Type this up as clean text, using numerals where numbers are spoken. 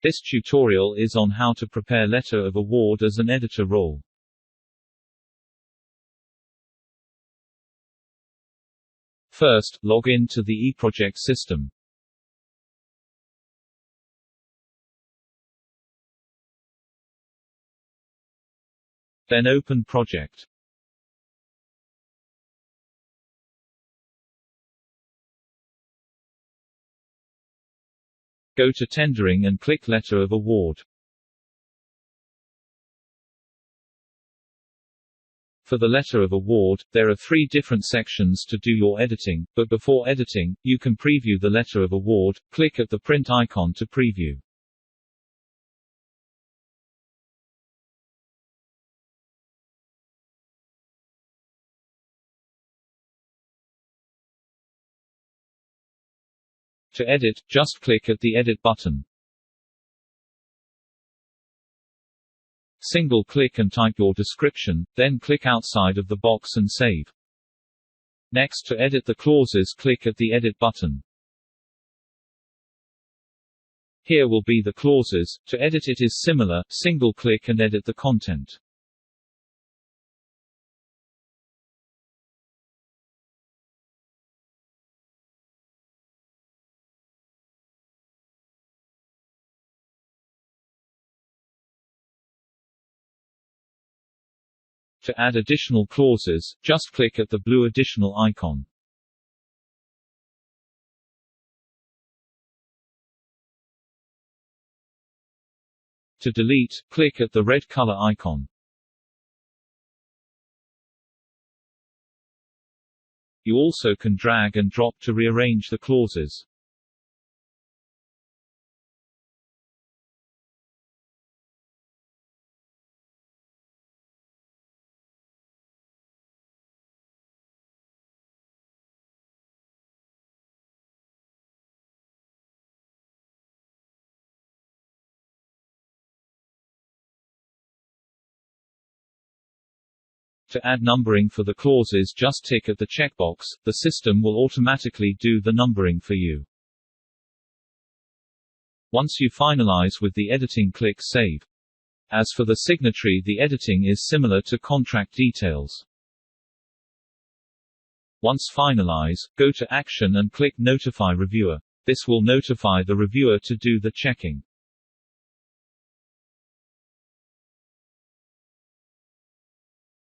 This tutorial is on how to prepare letter of award as an editor role. First, log in to the eProject system. Then open Project. Go to Tendering and click Letter of Award. For the letter of award, there are 3 different sections to do your editing, but before editing, you can preview the letter of award. Click at the print icon to preview. To edit, just click at the Edit button. Single-click and type your description, then click outside of the box and save. Next, to edit the clauses, click at the Edit button. Here will be the clauses. To edit it is similar, single-click and edit the content. To add additional clauses, just click at the blue additional icon. To delete, click at the red color icon. You also can drag and drop to rearrange the clauses. To add numbering for the clauses, just tick at the checkbox. The system will automatically do the numbering for you. Once you finalize with the editing, click Save. As for the signatory, the editing is similar to contract details. Once finalize, go to Action and click Notify Reviewer. This will notify the reviewer to do the checking.